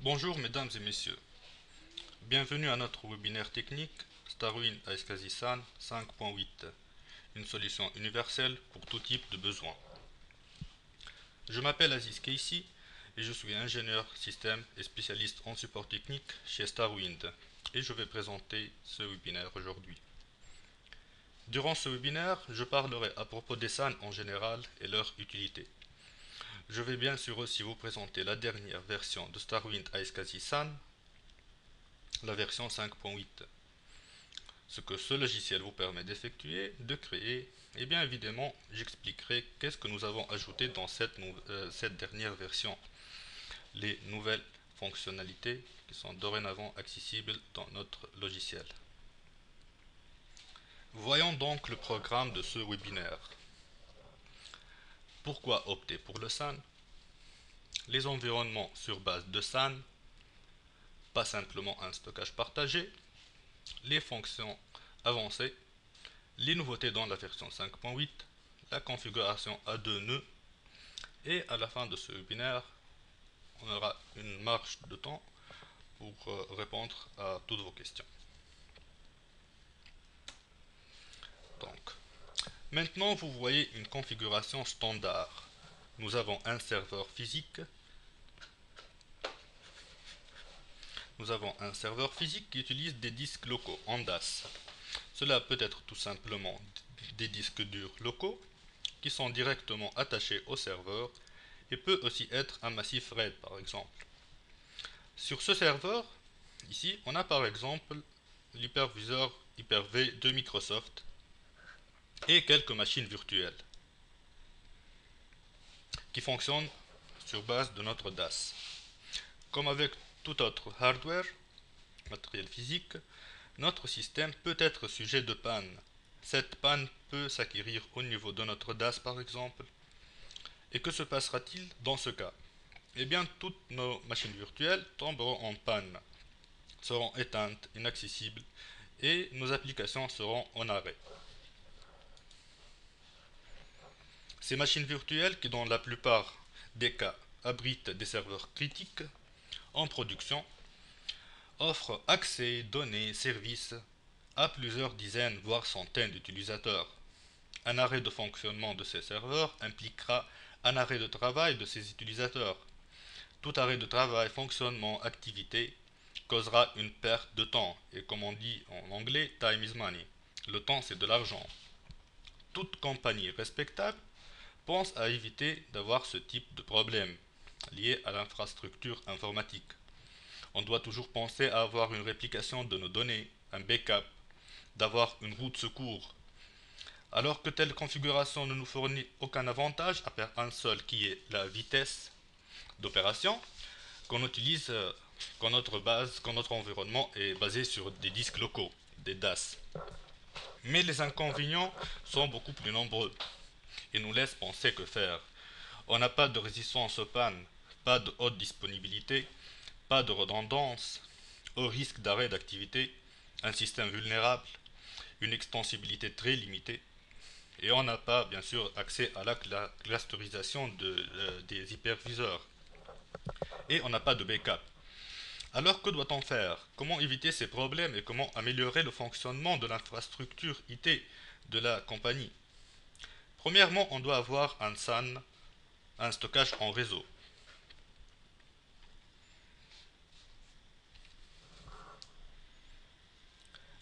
Bonjour mesdames et messieurs, bienvenue à notre webinaire technique StarWind iSCSI-SAN 5.8, une solution universelle pour tout type de besoin. Je m'appelle Aziz Keissi et je suis ingénieur système et spécialiste en support technique chez StarWind et je vais présenter ce webinaire aujourd'hui. Durant ce webinaire, je parlerai à propos des SAN en général et leur utilité. Je vais bien sûr aussi vous présenter la dernière version de StarWind iSCSI-SAN, la version 5.8. Ce que ce logiciel vous permet d'effectuer, de créer, et bien évidemment, j'expliquerai qu'est-ce que nous avons ajouté dans cette dernière version, les nouvelles fonctionnalités qui sont dorénavant accessibles dans notre logiciel. Voyons donc le programme de ce webinaire. Pourquoi opter pour le SAN? Les environnements sur base de SAN, pas simplement un stockage partagé, les fonctions avancées, les nouveautés dans la version 5.8, la configuration à deux nœuds, et à la fin de ce webinaire, on aura une marge de temps pour répondre à toutes vos questions. Donc, maintenant vous voyez une configuration standard. Nous avons un serveur physique. Nous avons un serveur physique qui utilise des disques locaux en DAS. Cela peut être tout simplement des disques durs locaux qui sont directement attachés au serveur et peut aussi être un massif RAID par exemple. Sur ce serveur, ici, on a par exemple l'hyperviseur Hyper-V de Microsoft et quelques machines virtuelles qui fonctionnent sur base de notre DAS. Comme avec tout autre hardware, matériel physique, notre système peut être sujet de panne. Cette panne peut s'acquérir au niveau de notre DAS par exemple. Et que se passera-t-il dans ce cas? Eh bien, toutes nos machines virtuelles tomberont en panne, seront éteintes, inaccessibles, et nos applications seront en arrêt. Ces machines virtuelles, qui dans la plupart des cas abritent des serveurs critiques en production, offrent accès, données, services à plusieurs dizaines voire centaines d'utilisateurs. Un arrêt de fonctionnement de ces serveurs impliquera un arrêt de travail de ces utilisateurs. Tout arrêt de travail, fonctionnement, activité causera une perte de temps. Et comme on dit en anglais, time is money. Le temps, c'est de l'argent. Toute compagnie respectable pense à éviter d'avoir ce type de problème lié à l'infrastructure informatique. On doit toujours penser à avoir une réplication de nos données, un backup, d'avoir une roue de secours. Alors que telle configuration ne nous fournit aucun avantage, à part un seul qui est la vitesse d'opération, qu'on utilise quand notre environnement est basé sur des disques locaux, des DAS. Mais les inconvénients sont beaucoup plus nombreux et nous laissent penser que faire. On n'a pas de résistance aux pannes, pas de haute disponibilité, pas de redondance, au risque d'arrêt d'activité, un système vulnérable, une extensibilité très limitée, et on n'a pas bien sûr accès à la clusterisation des hyperviseurs, et on n'a pas de backup. Alors que doit-on faire? Comment éviter ces problèmes et comment améliorer le fonctionnement de l'infrastructure IT de la compagnie? Premièrement, on doit avoir un SAN, un stockage en réseau.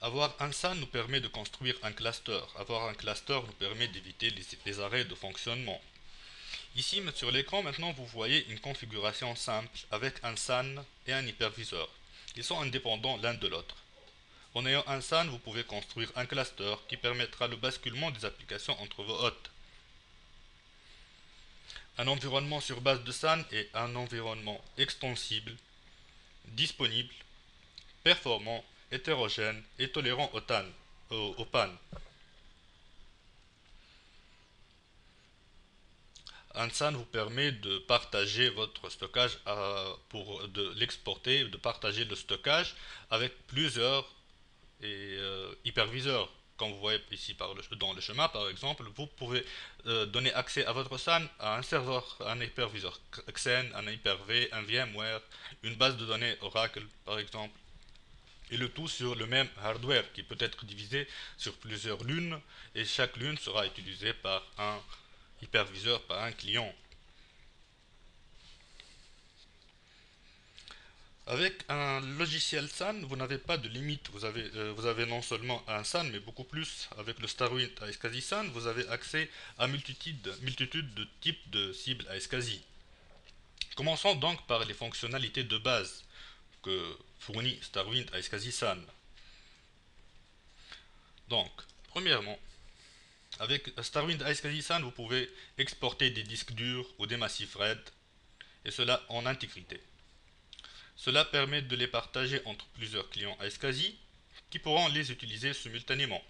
Avoir un SAN nous permet de construire un cluster. Avoir un cluster nous permet d'éviter les arrêts de fonctionnement. Ici, sur l'écran, maintenant, vous voyez une configuration simple avec un SAN et un hyperviseur. Ils sont indépendants l'un de l'autre. En ayant un SAN, vous pouvez construire un cluster qui permettra le basculement des applications entre vos hôtes. Un environnement sur base de SAN est un environnement extensible, disponible, performant, hétérogène et tolérant aux pannes. Un SAN vous permet de partager votre stockage de l'exporter, de partager le stockage avec plusieurs hyperviseurs. comme vous voyez ici dans le schéma par exemple, vous pouvez donner accès à votre SAN à un serveur, un hyperviseur Xen, un Hyper-V, un VMware, une base de données Oracle par exemple, et le tout sur le même hardware qui peut être divisé sur plusieurs lunes, et chaque lune sera utilisée par un hyperviseur, par un client. Avec un logiciel SAN, vous n'avez pas de limite. Vous avez non seulement un SAN, mais beaucoup plus. Avec le StarWind iSCSI SAN, vous avez accès à multitude de types de cibles iSCSI. Commençons donc par les fonctionnalités de base que fournit StarWind iSCSI SAN. Donc, premièrement, avec StarWind iSCSI SAN, vous pouvez exporter des disques durs ou des massifs RAID, et cela en intégrité. Cela permet de les partager entre plusieurs clients iSCSI qui pourront les utiliser simultanément.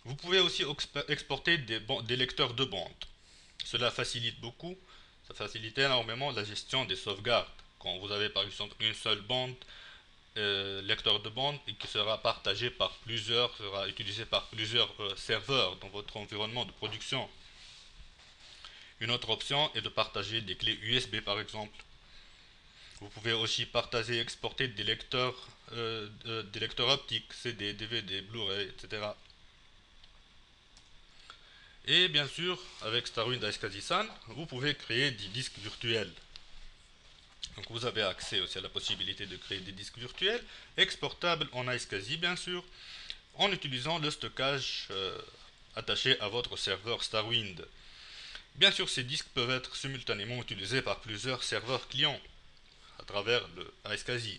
Vous pouvez aussi exporter des lecteurs de bande. Cela facilite beaucoup, ça facilite énormément la gestion des sauvegardes. Quand vous avez par exemple une seule bande, lecteur de bande, et qui sera partagé par plusieurs, sera utilisé par plusieurs serveurs dans votre environnement de production. Une autre option est de partager des clés USB par exemple. Vous pouvez aussi partager et exporter des lecteurs optiques, CD, DVD, Blu-ray, etc. Et bien sûr, avec StarWind iSCSI SAN, vous pouvez créer des disques virtuels. Donc vous avez accès aussi à la possibilité de créer des disques virtuels, exportables en iSCSI bien sûr, en utilisant le stockage attaché à votre serveur StarWind. Bien sûr, ces disques peuvent être simultanément utilisés par plusieurs serveurs clients à travers le iSCSI.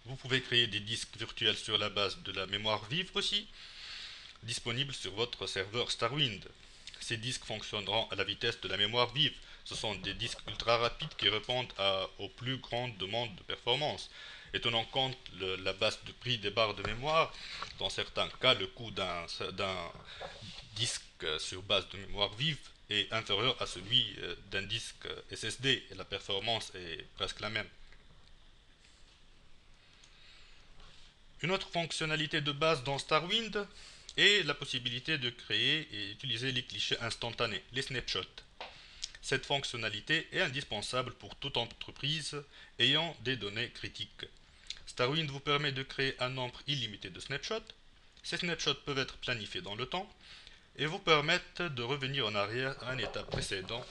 Vous pouvez créer des disques virtuels sur la base de la mémoire vive aussi, disponible sur votre serveur StarWind. Ces disques fonctionneront à la vitesse de la mémoire vive. Ce sont des disques ultra rapides qui répondent aux plus grandes demandes de performance. Et tenant compte la basse de prix des barres de mémoire, dans certains cas, le coût d'un disque sur base de mémoire vive est inférieur à celui d'un disque SSD et la performance est presque la même. Une autre fonctionnalité de base dans StarWind est la possibilité de créer et utiliser les clichés instantanés, les snapshots. Cette fonctionnalité est indispensable pour toute entreprise ayant des données critiques. StarWind vous permet de créer un nombre illimité de snapshots. Ces snapshots peuvent être planifiés dans le temps et vous permettent de revenir en arrière à un état précédent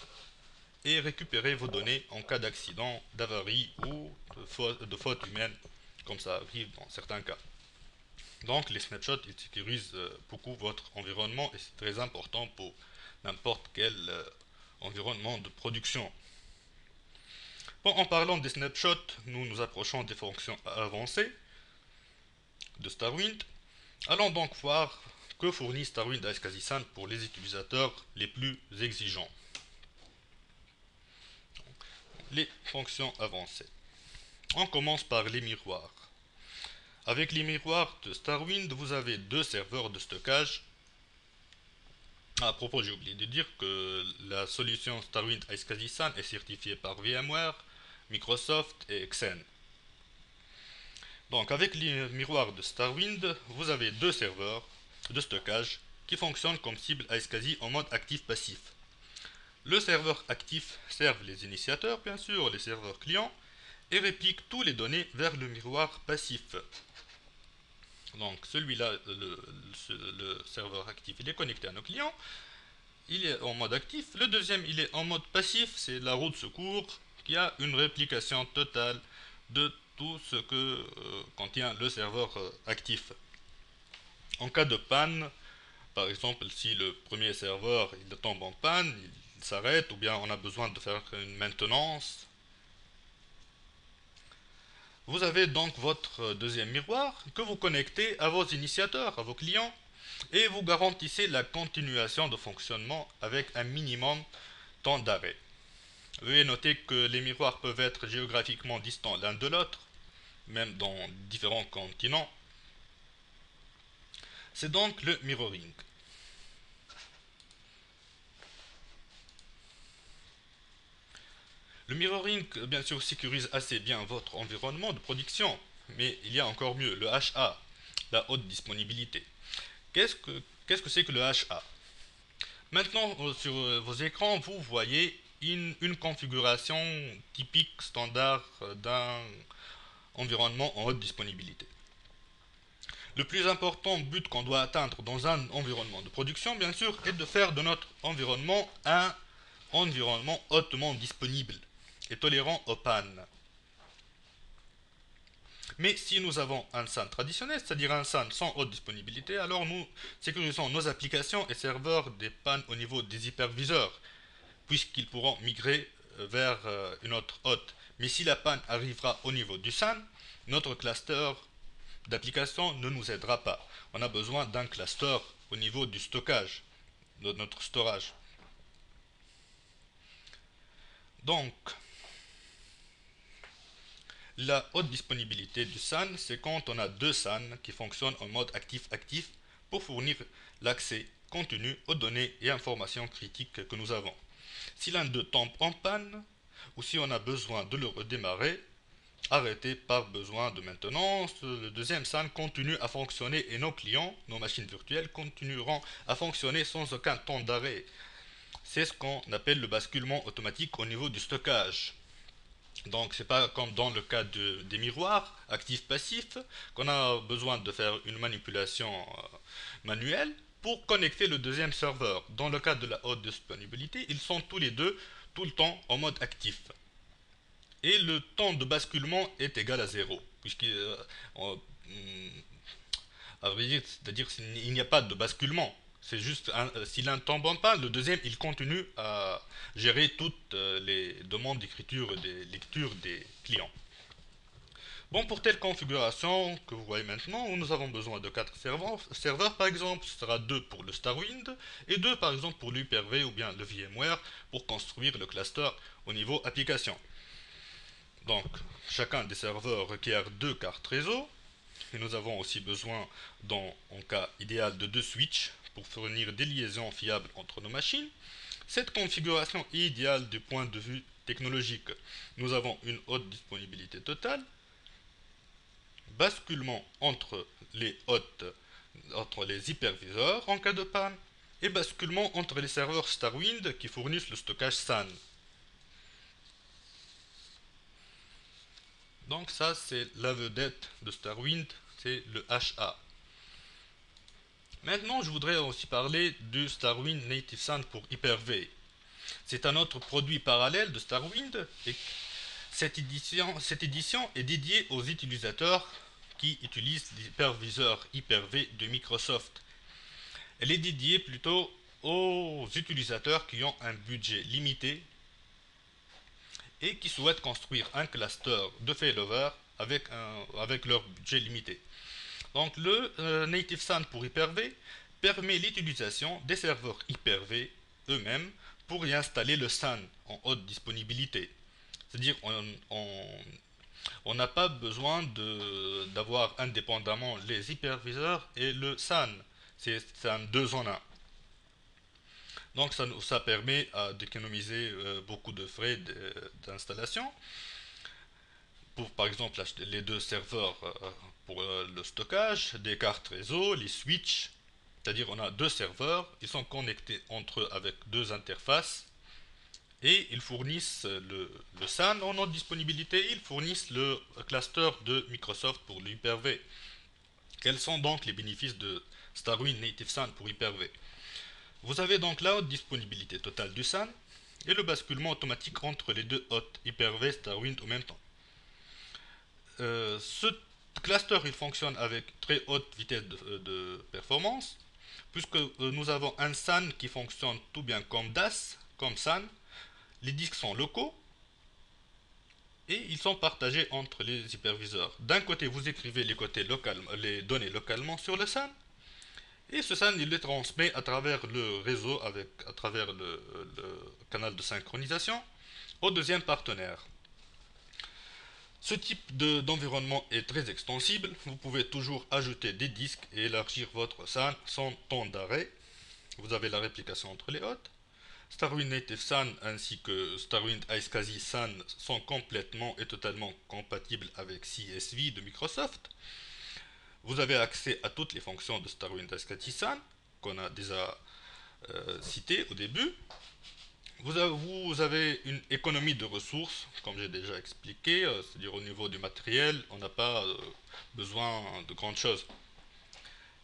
et récupérer vos données en cas d'accident, d'avarie ou de faute humaine, comme ça arrive dans certains cas. Donc les snapshots ils sécurisent beaucoup votre environnement et c'est très important pour n'importe quel environnement de production. Bon, en parlant des snapshots, nous nous approchons des fonctions avancées de StarWind. Allons donc voir que fournit StarWind iSCSI SAN pour les utilisateurs les plus exigeants. Les fonctions avancées. On commence par les miroirs. Avec les miroirs de StarWind, vous avez deux serveurs de stockage. À propos, j'ai oublié de dire que la solution StarWind iSCSI SAN est certifiée par VMware, Microsoft et Xen. Donc avec les miroirs de StarWind, vous avez deux serveurs de stockage qui fonctionnent comme cible iSCSI en mode actif-passif. Le serveur actif sert les initiateurs, bien sûr, les serveurs clients, et réplique toutes les données vers le miroir passif. Donc celui-là, le serveur actif, il est connecté à nos clients, il est en mode actif. Le deuxième, il est en mode passif, c'est la roue de secours qui a une réplication totale de tout ce que contient le serveur actif. En cas de panne, par exemple, si le premier serveur il tombe en panne, il s'arrête, ou bien on a besoin de faire une maintenance, vous avez donc votre deuxième miroir que vous connectez à vos initiateurs, à vos clients, et vous garantissez la continuation de fonctionnement avec un minimum temps d'arrêt. Veuillez noter que les miroirs peuvent être géographiquement distants l'un de l'autre, même dans différents continents. C'est donc le mirroring. Le mirroring, bien sûr, sécurise assez bien votre environnement de production, mais il y a encore mieux, le HA. la haute disponibilité. Qu'est-ce que c'est que le HA? Maintenant, sur vos écrans, vous voyez une configuration typique standard d'un environnement en haute disponibilité. Le plus important but qu'on doit atteindre dans un environnement de production, bien sûr, est de faire de notre environnement un environnement hautement disponible et tolérant aux pannes. Mais si nous avons un SAN traditionnel, c'est-à-dire un SAN sans haute disponibilité, alors nous sécurisons nos applications et serveurs des pannes au niveau des hyperviseurs, puisqu'ils pourront migrer vers une autre hôte. Mais si la panne arrivera au niveau du SAN, notre cluster d'application ne nous aidera pas. On a besoin d'un cluster au niveau du stockage, de notre storage. Donc, la haute disponibilité du SAN, c'est quand on a deux SAN qui fonctionnent en mode actif-actif pour fournir l'accès continu aux données et informations critiques que nous avons. Si l'un d'eux tombe en panne, ou si on a besoin de le redémarrer, arrêté par besoin de maintenance, le deuxième SAN continue à fonctionner et nos clients, nos machines virtuelles, continueront à fonctionner sans aucun temps d'arrêt. C'est ce qu'on appelle le basculement automatique au niveau du stockage. Donc c'est pas comme dans le cas des miroirs actifs-passifs qu'on a besoin de faire une manipulation manuelle pour connecter le deuxième serveur. Dans le cas de la haute disponibilité, ils sont tous les deux tout le temps en mode actif. Et le temps de basculement est égal à 0, puisque c'est-à-dire qu'il n'y a pas de basculement. C'est juste, si l'un tombe en panne, le deuxième, il continue à gérer toutes les demandes d'écriture et des lectures des clients. Bon, pour telle configuration que vous voyez maintenant, nous avons besoin de 4 serveurs par exemple, ce sera 2 pour le StarWind et 2 par exemple pour l'Hyper-V ou bien le VMware pour construire le cluster au niveau application. Donc, chacun des serveurs requiert 2 cartes réseau. Et nous avons aussi besoin, en cas idéal, de 2 switches pour fournir des liaisons fiables entre nos machines. Cette configuration est idéale du point de vue technologique. Nous avons une haute disponibilité totale, basculement entre les entre les hyperviseurs en cas de panne, et basculement entre les serveurs StarWind qui fournissent le stockage SAN. Donc ça, c'est la vedette de StarWind, c'est le HA. Maintenant, je voudrais aussi parler du StarWind Native SAN pour Hyper-V. C'est un autre produit parallèle de StarWind et cette édition est dédiée aux utilisateurs qui utilisent l'hyperviseur Hyper-V de Microsoft. Elle est dédiée plutôt aux utilisateurs qui ont un budget limité et qui souhaitent construire un cluster de failover avec leur budget limité. Donc le Native SAN pour Hyper-V permet l'utilisation des serveurs Hyper-V eux-mêmes pour y installer le SAN en haute disponibilité. C'est-à-dire on n'a pas besoin d'avoir indépendamment les hyperviseurs et le SAN. C'est un 2 en 1. Donc ça permet d'économiser beaucoup de frais d'installation. Pour par exemple les deux serveurs pour le stockage, des cartes réseau, les switches. C'est-à-dire on a deux serveurs, ils sont connectés entre eux avec deux interfaces et ils fournissent le SAN en haute disponibilité, ils fournissent le cluster de Microsoft pour l'Hyper-V. Quels sont donc les bénéfices de StarWind Native SAN pour Hyper-V? Vous avez donc la haute disponibilité totale du SAN et le basculement automatique entre les deux hôtes Hyper-V StarWind en même temps. Ce cluster il fonctionne avec très haute vitesse de performance puisque nous avons un SAN qui fonctionne tout bien comme DAS, comme SAN. Les disques sont locaux et ils sont partagés entre les hyperviseurs. D'un côté, vous écrivez les données localement sur le SAN et ce SAN il les transmet à travers le réseau, à travers le canal de synchronisation au deuxième partenaire. Ce type d'environnement est très extensible, vous pouvez toujours ajouter des disques et élargir votre SAN sans temps d'arrêt. Vous avez la réplication entre les hôtes. StarWind Native SAN ainsi que StarWind iSCSI SAN sont complètement et totalement compatibles avec CSV de Microsoft. vous avez accès à toutes les fonctions de StarWind Askatisan qu'on a déjà citées au début. Vous avez une économie de ressources, comme j'ai déjà expliqué, c'est-à-dire au niveau du matériel, on n'a pas besoin de grandes choses.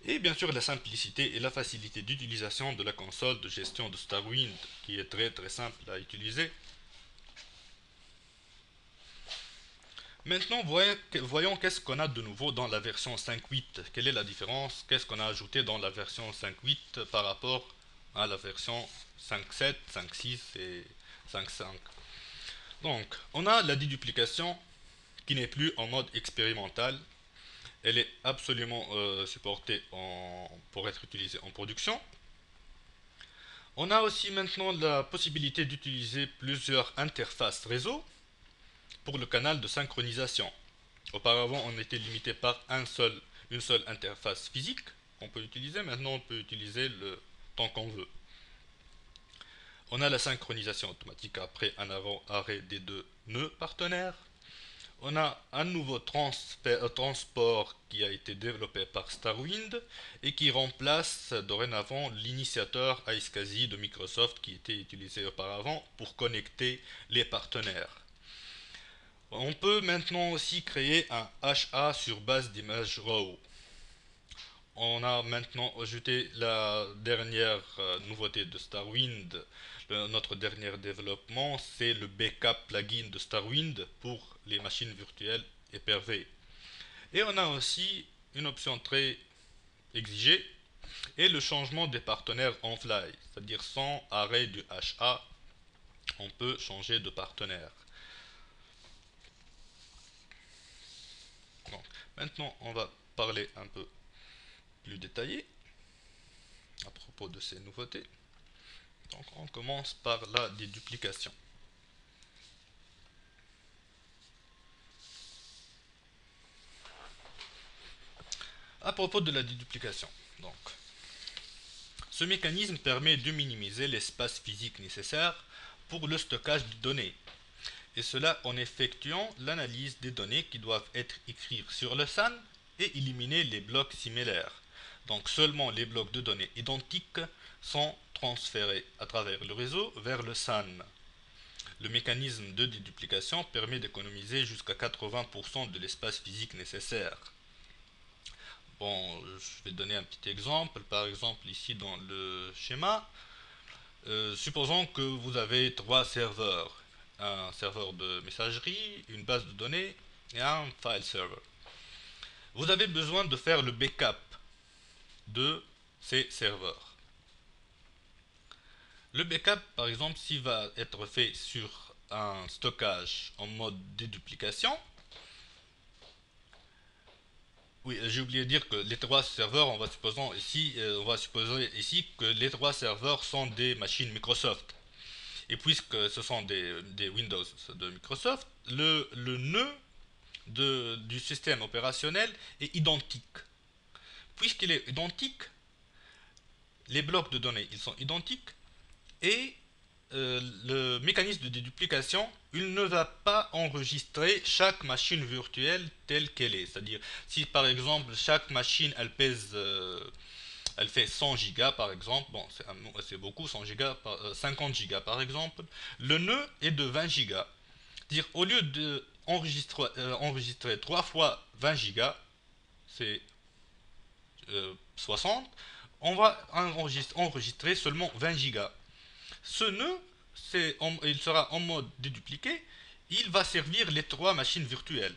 Et bien sûr la simplicité et la facilité d'utilisation de la console de gestion de StarWind, qui est très très simple à utiliser. Maintenant, voyons qu'est-ce qu'on a de nouveau dans la version 5.8. Quelle est la différence? Qu'est-ce qu'on a ajouté dans la version 5.8 par rapport à la version 5.7, 5.6 et 5.5? Donc, on a la déduplication qui n'est plus en mode expérimental. Elle est absolument supportée pour être utilisée en production. On a aussi maintenant la possibilité d'utiliser plusieurs interfaces réseau pour le canal de synchronisation. Auparavant, on était limité par une seule interface physique qu'on peut utiliser. Maintenant, on peut utiliser le temps qu'on veut. On a la synchronisation automatique après un arrêt des deux nœuds partenaires. On a un nouveau transport qui a été développé par StarWind et qui remplace dorénavant l'initiateur iSCSI de Microsoft qui était utilisé auparavant pour connecter les partenaires. On peut maintenant aussi créer un HA sur base d'image RAW. On a maintenant ajouté la dernière nouveauté de StarWind. Notre dernier développement, c'est le backup plugin de StarWind pour les machines virtuelles Hyper-V. Et on a aussi une option très exigée, et le changement des partenaires en fly, c'est-à-dire sans arrêt du HA, on peut changer de partenaire. Donc, maintenant, on va parler un peu plus détaillé à propos de ces nouveautés. Donc, on commence par la déduplication. À propos de la déduplication, donc, ce mécanisme permet de minimiser l'espace physique nécessaire pour le stockage de données, et cela en effectuant l'analyse des données qui doivent être écrites sur le SAN et éliminer les blocs similaires. Donc seulement les blocs de données identiques sont transférés à travers le réseau vers le SAN. Le mécanisme de déduplication permet d'économiser jusqu'à 80% de l'espace physique nécessaire. Bon, je vais donner un petit exemple. Par exemple, ici dans le schéma, supposons que vous avez trois serveurs. Un serveur de messagerie, une base de données et un file server. Vous avez besoin de faire le backup de ces serveurs. Le backup, par exemple, s'il va être fait sur un stockage en mode déduplication, oui, j'ai oublié de dire que les trois serveurs, on va supposer ici que les trois serveurs sont des machines Microsoft. Et puisque ce sont des Windows de Microsoft, le nœud du système opérationnel est identique. Puisqu'il est identique, les blocs de données ils sont identiques et le mécanisme de déduplication, il ne va pas enregistrer chaque machine virtuelle telle qu'elle est. C'est-à-dire, si par exemple chaque machine elle pèse, elle fait 100 gigas par exemple, bon c'est beaucoup 100 gigas, 50 gigas par exemple, le nœud est de 20 gigas. C'est-à-dire, au lieu de enregistrer 3 fois 20 gigas, c'est 60, on va enregistrer seulement 20 gigas. Ce nœud, il sera en mode dédupliqué, il va servir les trois machines virtuelles.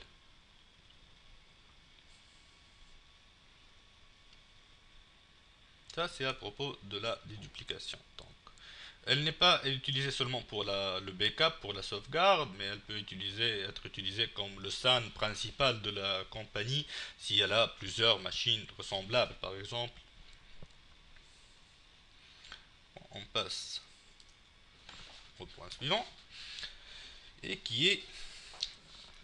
Ça, c'est à propos de la déduplication. Donc, elle n'est pas utilisée seulement pour le backup, pour la sauvegarde, mais elle peut être utilisée comme le SAN principal de la compagnie s'il y a plusieurs machines ressemblables, par exemple. On passe au point suivant, et qui est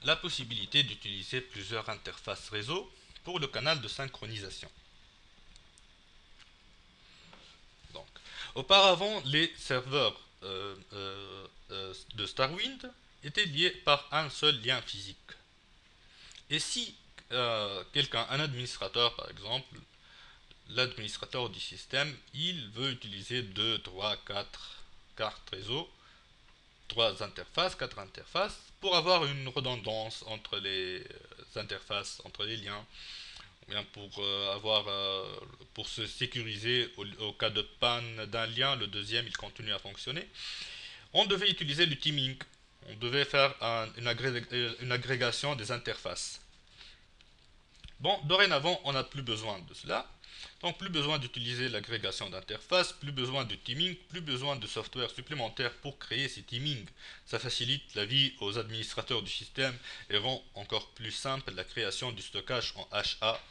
la possibilité d'utiliser plusieurs interfaces réseau pour le canal de synchronisation. Donc, auparavant, les serveurs de StarWind étaient liés par un seul lien physique. Et si un administrateur par exemple, l'administrateur du système, il veut utiliser 2, 3, 4 cartes réseau, 3 interfaces, 4 interfaces, pour avoir une redondance entre les interfaces, entre les liens, ou bien pour se sécuriser au cas de panne d'un lien, le deuxième il continue à fonctionner. On devait utiliser le teaming, on devait faire une agrégation des interfaces. Bon, dorénavant, on n'a plus besoin de cela. Donc, plus besoin d'utiliser l'agrégation d'interfaces, plus besoin de teaming, plus besoin de software supplémentaire pour créer ces teamings. Ça facilite la vie aux administrateurs du système et rend encore plus simple la création du stockage en HA.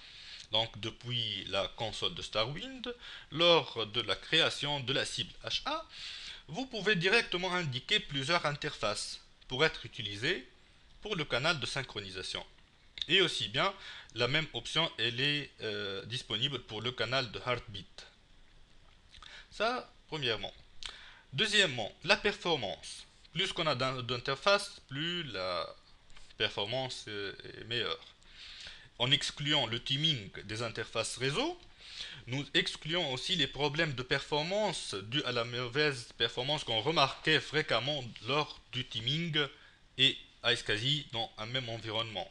Donc, depuis la console de StarWind, lors de la création de la cible HA, vous pouvez directement indiquer plusieurs interfaces pour être utilisées pour le canal de synchronisation. Et aussi bien, la même option elle est disponible pour le canal de Heartbeat. Ça, premièrement. Deuxièmement, la performance. Plus qu'on a d'interfaces, plus la performance est meilleure. En excluant le teaming des interfaces réseau, nous excluons aussi les problèmes de performance dus à la mauvaise performance qu'on remarquait fréquemment lors du teaming et iSCSI dans un même environnement.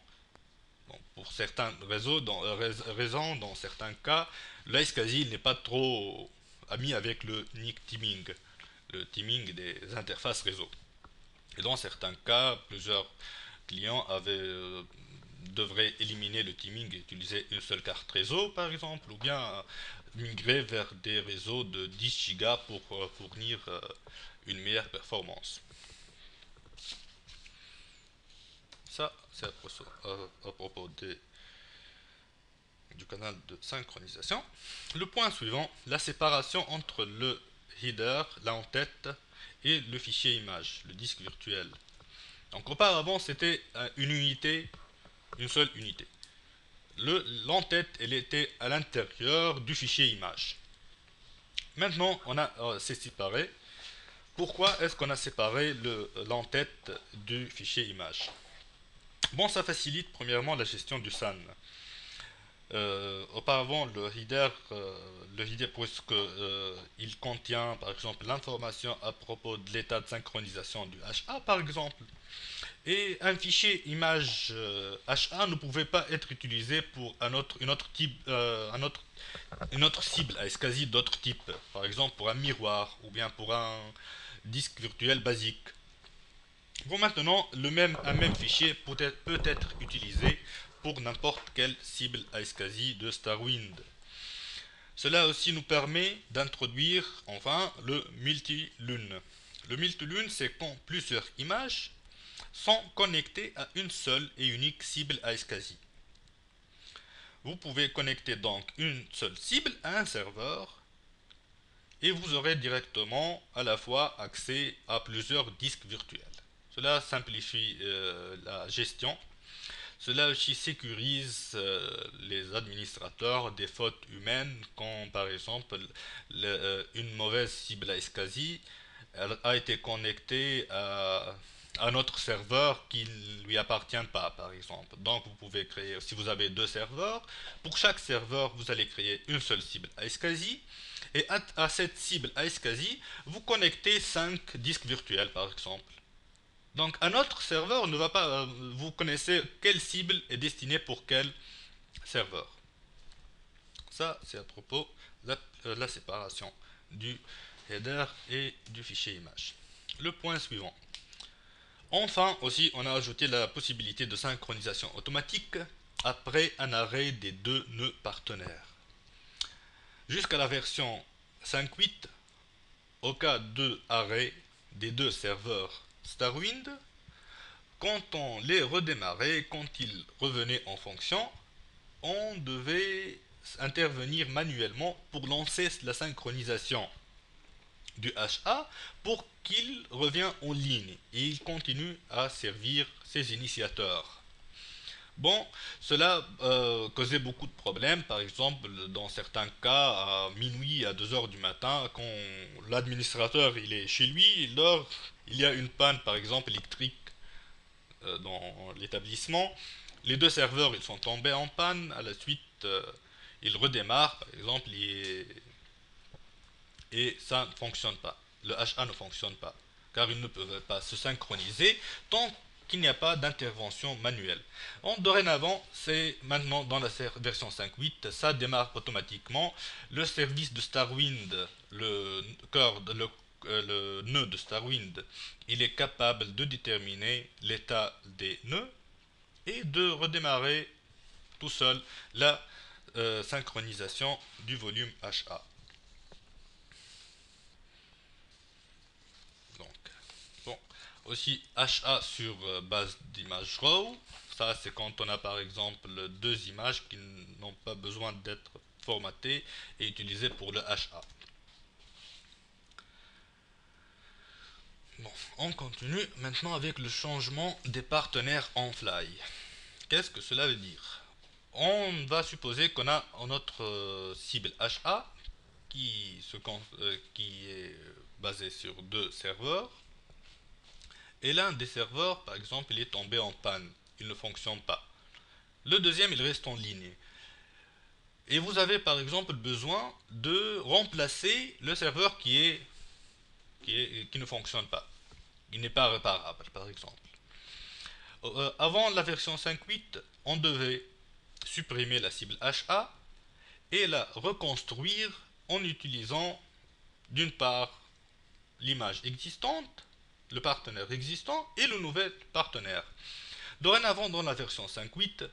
Donc, pour certains raisons, dans certains cas, l'iSCSI n'est pas trop ami avec le NIC teaming, le teaming des interfaces réseau. Et dans certains cas, plusieurs clients devraient éliminer le teaming et utiliser une seule carte réseau, par exemple, ou bien migrer vers des réseaux de 10 Go pour fournir une meilleure performance. Ça, c'est à propos du canal de synchronisation. Le point suivant, la séparation entre le header, l'en-tête, et le fichier image, le disque virtuel. Donc auparavant, c'était une seule unité. L'en-tête, elle était à l'intérieur du fichier image. Maintenant, c'est séparé. Pourquoi est-ce qu'on a séparé l'en-tête du fichier image? Bon, ça facilite premièrement la gestion du SAN. Auparavant, le header puisque il contient par exemple l'information à propos de l'état de synchronisation du HA par exemple. Et un fichier image HA ne pouvait pas être utilisé pour une autre cible à SCSI d'autres types. Par exemple pour un miroir ou bien pour un disque virtuel basique. Bon, maintenant, un même fichier peut être utilisé pour n'importe quelle cible iSCSI de StarWind. Cela aussi nous permet d'introduire enfin le multilune. Le multilune, c'est quand plusieurs images sont connectées à une seule et unique cible iSCSI. Vous pouvez connecter donc une seule cible à un serveur et vous aurez directement à la fois accès à plusieurs disques virtuels. Cela simplifie la gestion. Cela aussi sécurise les administrateurs des fautes humaines quand par exemple une mauvaise cible à SCSI a été connectée à notre serveur qui ne lui appartient pas par exemple. Donc vous pouvez créer, si vous avez deux serveurs, pour chaque serveur vous allez créer une seule cible à SCSI et à cette cible à SCSI vous connectez 5 disques virtuels par exemple. Donc un autre serveur ne va pas, vous connaissez quelle cible est destinée pour quel serveur. Ça, c'est à propos de la séparation du header et du fichier image. Le point suivant. Enfin, aussi, on a ajouté la possibilité de synchronisation automatique après un arrêt des deux nœuds partenaires. Jusqu'à la version 5.8, au cas de arrêt des deux serveurs StarWind, quand on les redémarrait, quand ils revenaient en fonction, on devait intervenir manuellement pour lancer la synchronisation du HA pour qu'il revienne en ligne et il continue à servir ses initiateurs. Bon, cela causait beaucoup de problèmes, par exemple dans certains cas à minuit, à 2 heures du matin, quand l'administrateur il est chez lui, il y a une panne par exemple électrique dans l'établissement, Les deux serveurs ils sont tombés en panne, à la suite ils redémarrent par exemple et ça ne fonctionne pas. Le HA ne fonctionne pas car ils ne peuvent pas se synchroniser tant qu'il n'y a pas d'intervention manuelle. Dorénavant, c'est maintenant dans la version 5.8, ça démarre automatiquement. Le service de Starwind, le nœud de Starwind, il est capable de déterminer l'état des nœuds et de redémarrer tout seul la synchronisation du volume HA. Donc, bon, aussi HA sur base d'image RAW. Ça, c'est quand on a par exemple deux images qui n'ont pas besoin d'être formatées et utilisées pour le HA. Bon, on continue maintenant avec le changement des partenaires en fly. Qu'est-ce que cela veut dire? On va supposer qu'on a notre cible HA qui est basé sur deux serveurs. Et l'un des serveurs, par exemple, il est tombé en panne. Il ne fonctionne pas. Le deuxième, il reste en ligne. Et vous avez, par exemple, besoin de remplacer le serveur qui ne fonctionne pas. Il n'est pas réparable, par exemple. Avant la version 5.8, on devait supprimer la cible HA et la reconstruire en utilisant d'une part l'image existante, le partenaire existant et le nouvel partenaire. Dorénavant, dans la version 5.8,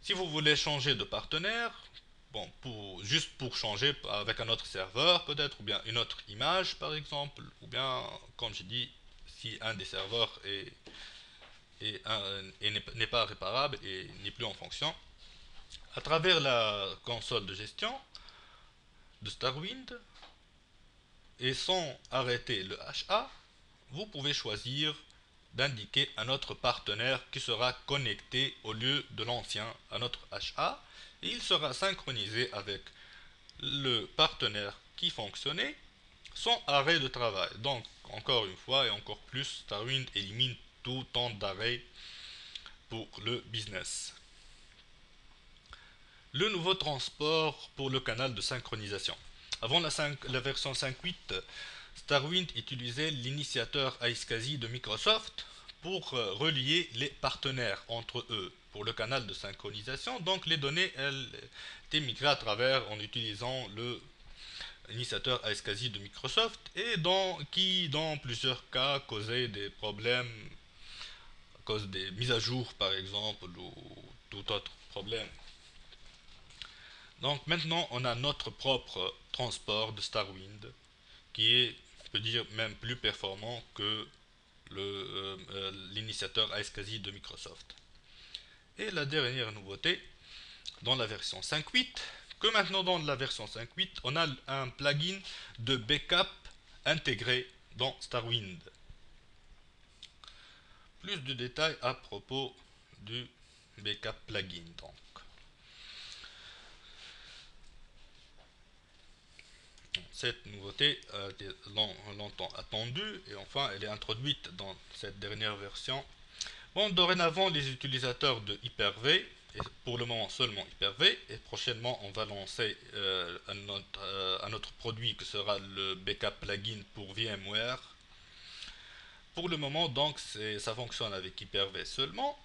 si vous voulez changer de partenaire, bon, juste pour changer avec un autre serveur, peut-être, ou bien une autre image, par exemple, ou bien, comme j'ai dit, si un des serveurs n'est pas réparable et n'est plus en fonction, à travers la console de gestion de Starwind, et sans arrêter le HA, vous pouvez choisir d'indiquer un autre partenaire qui sera connecté au lieu de l'ancien à notre HA et il sera synchronisé avec le partenaire qui fonctionnait sans arrêt de travail. Donc encore une fois et encore plus, Starwind élimine tout temps d'arrêt pour le business. Le nouveau transport pour le canal de synchronisation. Avant la version 5.8, Starwind utilisait l'initiateur iSCSI de Microsoft pour relier les partenaires entre eux pour le canal de synchronisation. Donc les données elles étaient migrées à travers en utilisant le initiateur iSCSI de Microsoft et qui dans plusieurs cas causait des problèmes à cause des mises à jour par exemple ou tout autre problème. Donc maintenant on a notre propre transport de Starwind qui est, on peut dire, même plus performant que l'initiateur iSCSI de Microsoft. Et la dernière nouveauté, dans la version 5.8, que maintenant dans la version 5.8, on a un plugin de backup intégré dans Starwind. Plus de détails à propos du backup plugin. Donc. Cette nouveauté a été longtemps attendue et enfin elle est introduite dans cette dernière version. Bon, dorénavant, les utilisateurs de Hyper-V, et pour le moment seulement Hyper-V, et prochainement on va lancer un autre produit que sera le backup plugin pour VMware. Pour le moment, donc, ça fonctionne avec Hyper-V seulement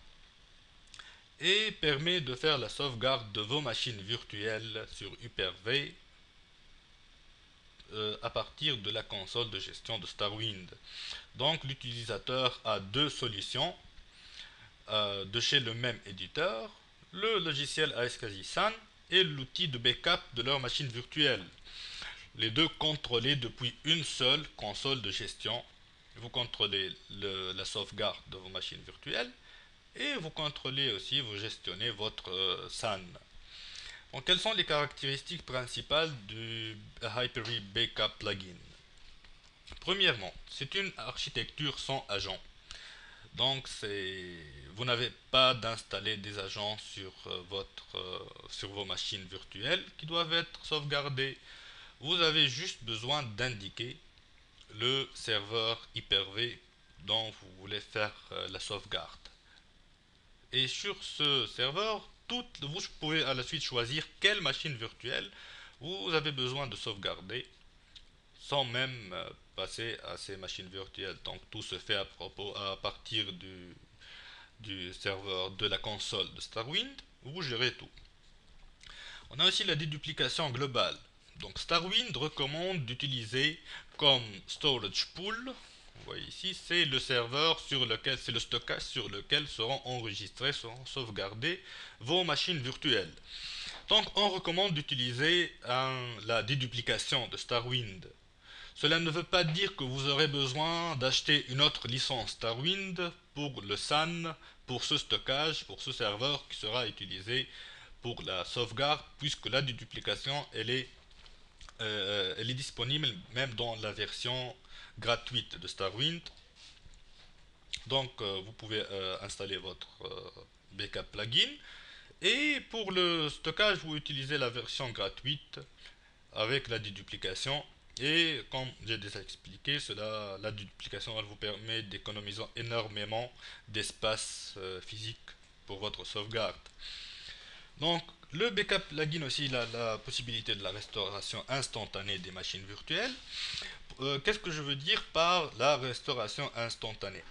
et permet de faire la sauvegarde de vos machines virtuelles sur Hyper-V à partir de la console de gestion de Starwind. Donc l'utilisateur a deux solutions de chez le même éditeur, le logiciel iSCSI SAN et l'outil de backup de leur machine virtuelle. Les deux contrôlés depuis une seule console de gestion. Vous contrôlez la sauvegarde de vos machines virtuelles et vous contrôlez aussi, vous gestionnez votre SAN. Donc, quelles sont les caractéristiques principales du Hyper-V Backup Plugin? Premièrement, c'est une architecture sans agents. Donc, vous n'avez pas d'installer des agents sur vos machines virtuelles qui doivent être sauvegardées. Vous avez juste besoin d'indiquer le serveur Hyper-V dont vous voulez faire la sauvegarde. Et sur ce serveur, vous pouvez à la suite choisir quelle machine virtuelle vous avez besoin de sauvegarder sans même passer à ces machines virtuelles. Donc tout se fait à partir du serveur de la console de StarWind, vous gérez tout. On a aussi la déduplication globale. Donc StarWind recommande d'utiliser comme storage pool, vous voyez ici, c'est le serveur sur lequel, c'est le stockage sur lequel seront enregistrés, seront sauvegardées vos machines virtuelles. Donc on recommande d'utiliser la déduplication de StarWind. Cela ne veut pas dire que vous aurez besoin d'acheter une autre licence StarWind pour le SAN, pour ce stockage, pour ce serveur qui sera utilisé pour la sauvegarde, puisque la déduplication elle est disponible même dans la version gratuite de StarWind. Donc vous pouvez installer votre backup plugin. Et pour le stockage, vous utilisez la version gratuite avec la déduplication. Et comme j'ai déjà expliqué, la déduplication elle vous permet d'économiser énormément d'espace physique pour votre sauvegarde. Donc, le backup plugin aussi il a la possibilité de la restauration instantanée des machines virtuelles. Qu'est-ce que je veux dire par la restauration instantanée?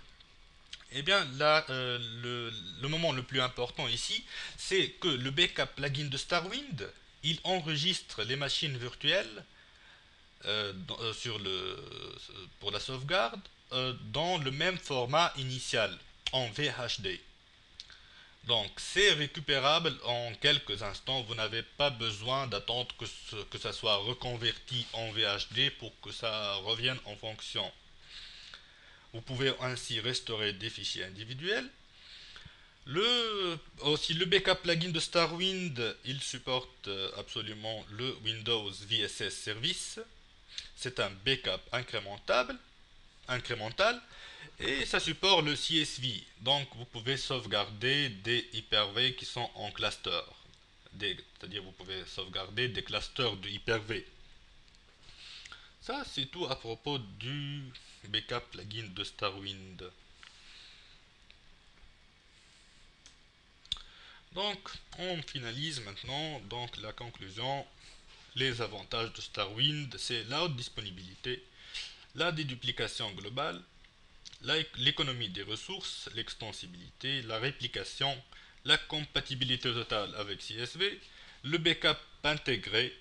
Eh bien, le moment le plus important ici, c'est que le backup plugin de StarWind, il enregistre les machines virtuelles pour la sauvegarde dans le même format initial, en VHD. Donc c'est récupérable en quelques instants, vous n'avez pas besoin d'attendre que ça soit reconverti en VHD pour que ça revienne en fonction. Vous pouvez ainsi restaurer des fichiers individuels. Aussi le backup plugin de StarWind, il supporte absolument le Windows VSS Service. C'est un backup incrémental et ça supporte le CSV. Donc vous pouvez sauvegarder des Hyper-V qui sont en cluster. C'est-à-dire vous pouvez sauvegarder des clusters de Hyper-V. Ça c'est tout à propos du backup plugin de StarWind. Donc on finalise maintenant donc la conclusion. Les avantages de StarWind, c'est la haute disponibilité, la déduplication globale, l'économie des ressources, l'extensibilité, la réplication, la compatibilité totale avec CSV, le backup intégré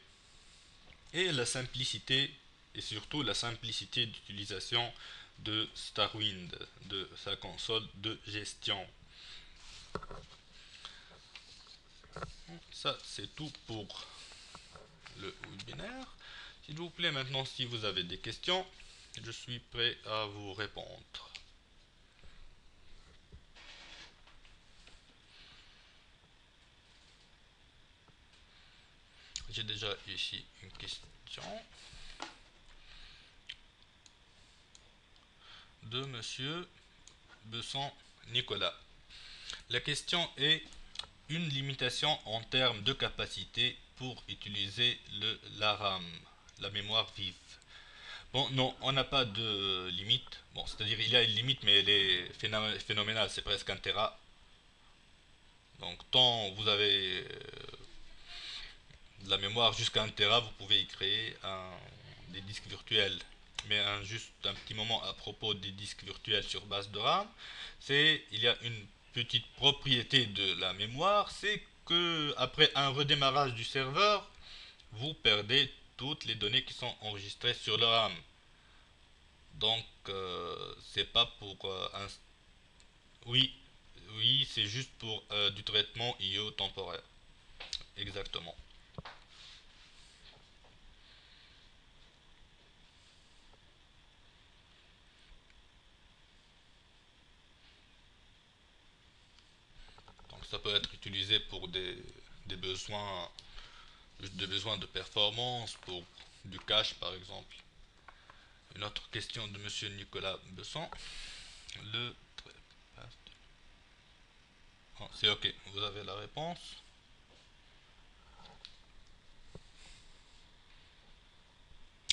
et la simplicité et surtout la simplicité d'utilisation de StarWind, de sa console de gestion. Ça c'est tout pour le webinaire. S'il vous plaît, maintenant si vous avez des questions, je suis prêt à vous répondre. J'ai déjà ici une question de monsieur Besson Nicolas. La question est une limitation en termes de capacité pour utiliser la RAM, la mémoire vive. Bon, non, on n'a pas de limite. Bon, c'est-à-dire il y a une limite, mais elle est phénoménale, c'est presque 1 Tera. Donc, tant vous avez de la mémoire jusqu'à 1 Tera, vous pouvez y créer des disques virtuels. Mais juste un petit moment à propos des disques virtuels sur base de RAM, il y a une petite propriété de la mémoire, c'est que après un redémarrage du serveur, vous perdez toutes les données qui sont enregistrées sur le RAM. Donc c'est pas pour oui, oui, c'est juste pour du traitement IO temporaire. Exactement. Donc ça peut être utilisé pour des besoins, des besoins de performance, pour du cache par exemple. Une autre question de monsieur Nicolas Besson. Le c'est ok, vous avez la réponse.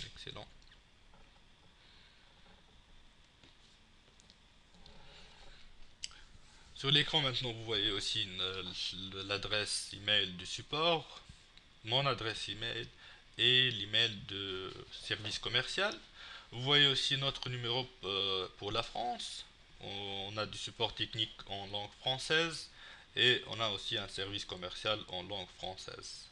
Excellent. Sur l'écran maintenant, vous voyez aussi l'adresse email du support, mon adresse email et l'email de service commercial. Vous voyez aussi notre numéro pour la France. On a du support technique en langue française et on a aussi un service commercial en langue française.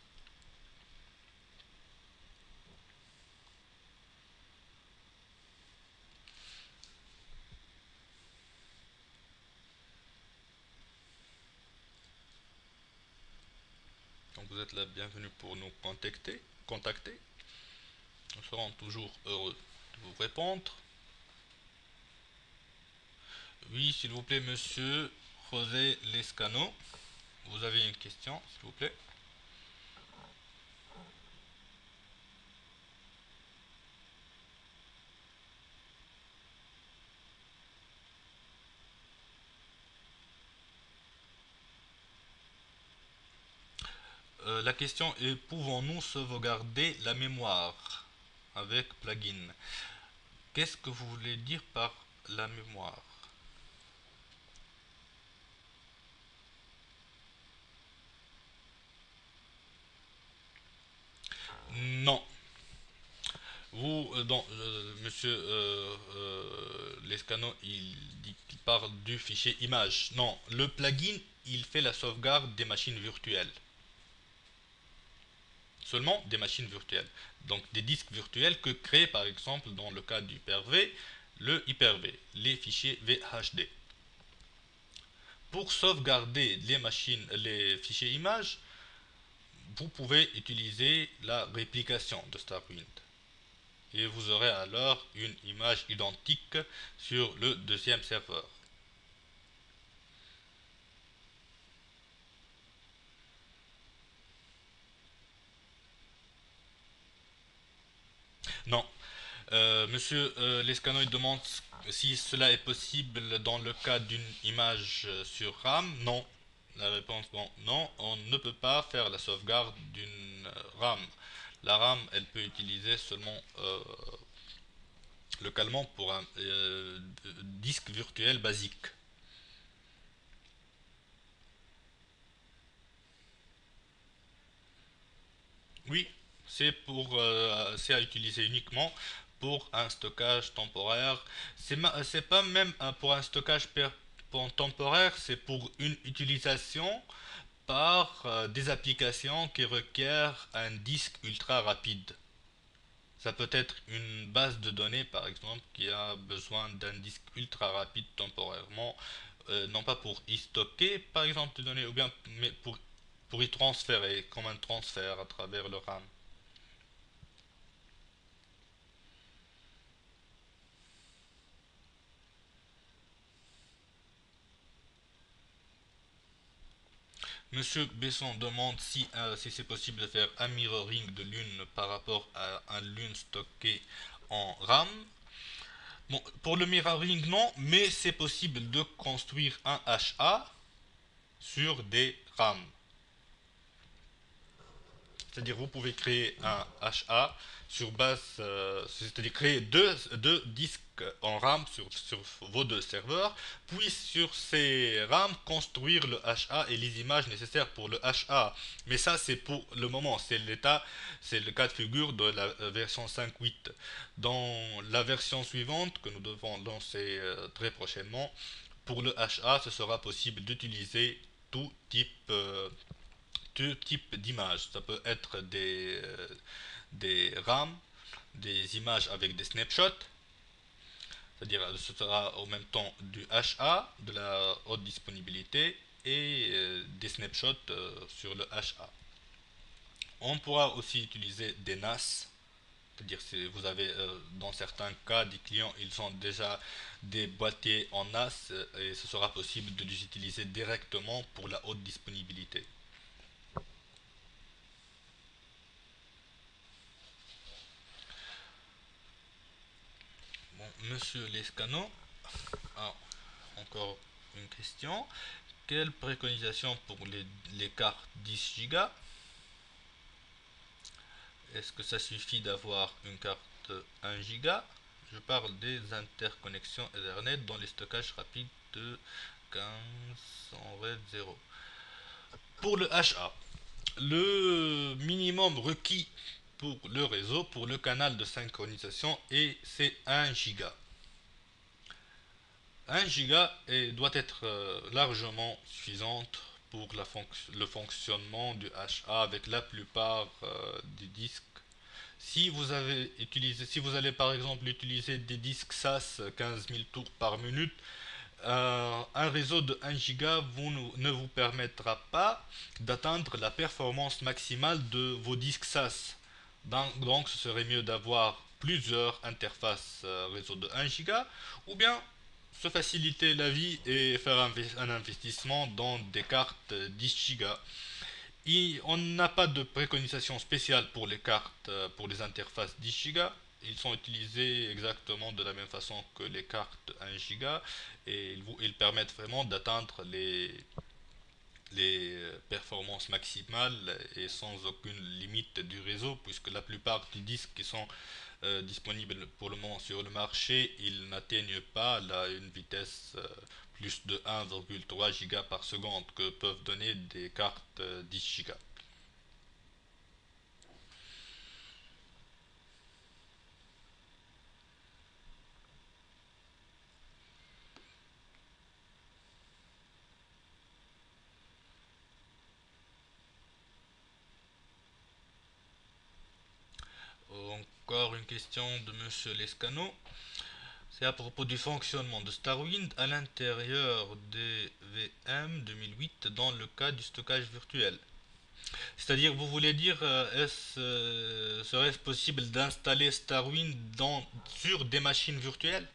Donc vous êtes la bienvenue pour nous contacter. Nous serons toujours heureux de vous répondre. Oui, s'il vous plaît, monsieur José Lescano. Vous avez une question, s'il vous plaît? La question est pouvons-nous sauvegarder la mémoire avec plugin? Qu'est-ce que vous voulez dire par la mémoire? Non. Monsieur Lescano, il dit qu'il parle du fichier image. Non, le plugin, il fait la sauvegarde des machines virtuelles. Seulement des machines virtuelles. Donc des disques virtuels que crée par exemple dans le cas du Hyper-V, le Hyper-V, les fichiers VHD. Pour sauvegarder les fichiers images, vous pouvez utiliser la réplication de StarWind. Et vous aurez alors une image identique sur le deuxième serveur. Non. Monsieur Lescano demande si cela est possible dans le cas d'une image sur RAM. Non. La réponse bon, non, on ne peut pas faire la sauvegarde d'une RAM. La RAM, elle peut utiliser seulement localement pour un disque virtuel basique. Oui, c'est à utiliser uniquement pour un stockage temporaire. C'est pas même pour un stockage temporaire, c'est pour une utilisation par des applications qui requièrent un disque ultra rapide. Ça peut être une base de données, par exemple, qui a besoin d'un disque ultra rapide temporairement, non pas pour y stocker, par exemple, des données, ou bien mais pour y transférer, comme un transfert à travers le RAM. Monsieur Besson demande si c'est possible de faire un mirroring de l'une par rapport à un lune stocké en RAM. Bon, pour le mirroring, non, mais c'est possible de construire un HA sur des RAM. C'est-à-dire vous pouvez créer un HA sur base, c'est-à-dire créer deux disques en RAM sur vos deux serveurs, puis sur ces RAM construire le HA et les images nécessaires pour le HA. Mais ça c'est pour le moment, c'est le cas de figure de la version 5.8. Dans la version suivante que nous devons lancer très prochainement, pour le HA, ce sera possible d'utiliser tout type deux types d'images. Ça peut être des RAM, des images avec des snapshots, c'est-à-dire ce sera en même temps du HA, de la haute disponibilité, et des snapshots sur le HA. On pourra aussi utiliser des NAS, c'est-à-dire si vous avez dans certains cas des clients, ils ont déjà des boîtiers en NAS et ce sera possible de les utiliser directement pour la haute disponibilité. Bon, monsieur Lescano, ah, encore une question. Quelle préconisation pour les cartes 10 Go? Est-ce que ça suffit d'avoir une carte 1 Go? Je parle des interconnexions Ethernet dans les stockages rapides de 15 en RAID 0. Pour le HA, le minimum requis pour le réseau, pour le canal de synchronisation, c'est 1 giga. 1 giga doit être largement suffisante pour le fonctionnement du HA avec la plupart des disques. Si vous allez par exemple utiliser des disques SAS 15 000 tours par minute, un réseau de 1 giga ne vous permettra pas d'atteindre la performance maximale de vos disques SAS. Donc ce serait mieux d'avoir plusieurs interfaces réseau de 1 giga ou bien se faciliter la vie et faire un investissement dans des cartes 10 giga. On n'a pas de préconisation spéciale pour les cartes, pour les interfaces 10 Go. Ils sont utilisés exactement de la même façon que les cartes 1 Go et ils permettent vraiment d'atteindre les performances maximales et sans aucune limite du réseau, puisque la plupart des disques qui sont disponibles pour le moment sur le marché, ils n'atteignent pas une vitesse plus de 1,3 Go par seconde que peuvent donner des cartes 10 Go. Encore une question de Monsieur Lescano. C'est à propos du fonctionnement de StarWind à l'intérieur des VM 2008 dans le cas du stockage virtuel. C'est-à-dire, vous voulez dire, serait-ce possible d'installer StarWind sur des machines virtuelles?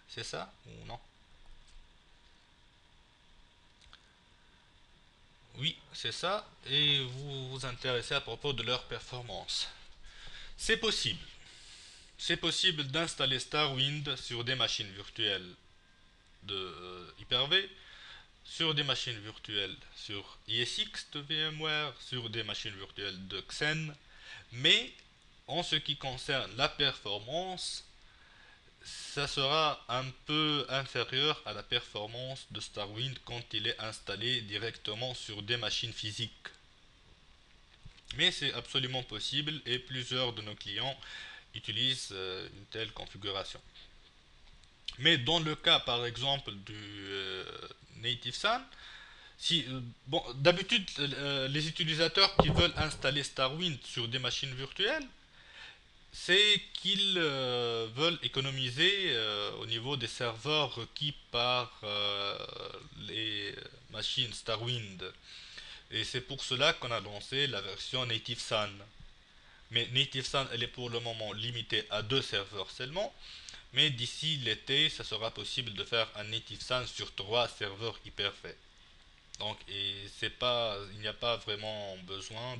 C'est ça ou non? Oui, c'est ça. Et vous vous intéressez à propos de leur performance. C'est possible. C'est possible d'installer StarWind sur des machines virtuelles de Hyper-V, sur des machines virtuelles sur ESX de VMware, sur des machines virtuelles de Xen, mais en ce qui concerne la performance, ça sera un peu inférieur à la performance de StarWind quand il est installé directement sur des machines physiques. Mais c'est absolument possible et plusieurs de nos clients utilisent une telle configuration. Mais dans le cas par exemple du Native SAN, bon, d'habitude, les utilisateurs qui veulent installer StarWind sur des machines virtuelles, c'est qu'ils veulent économiser au niveau des serveurs requis par les machines StarWind. Et c'est pour cela qu'on a lancé la version Native SAN. Mais Native SAN, elle est pour le moment limitée à 2 serveurs seulement. Mais d'ici l'été, ça sera possible de faire un Native SAN sur 3 serveurs Hyper-V. Donc, il n'y a pas vraiment besoin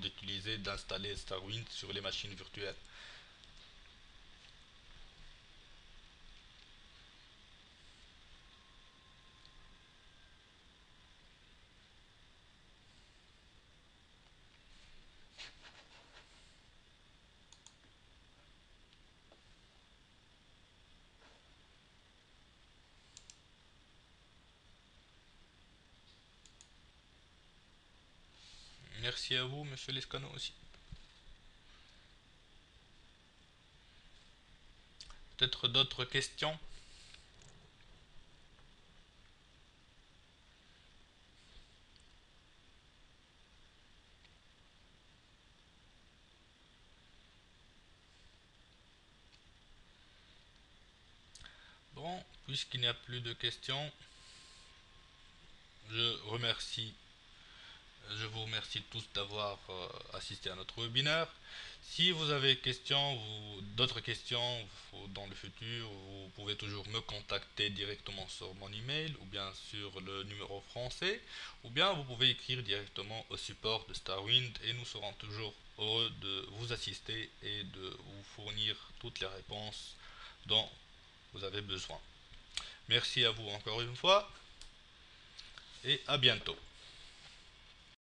d'installer StarWind sur les machines virtuelles. Merci à vous, monsieur Lescano aussi. Peut-être d'autres questions? Bon, puisqu'il n'y a plus de questions, je remercie je vous remercie tous d'avoir assisté à notre webinaire. Si vous avez d'autres questions dans le futur, vous pouvez toujours me contacter directement sur mon email ou bien sur le numéro français, ou bien vous pouvez écrire directement au support de StarWind et nous serons toujours heureux de vous assister et de vous fournir toutes les réponses dont vous avez besoin. Merci à vous encore une fois et à bientôt.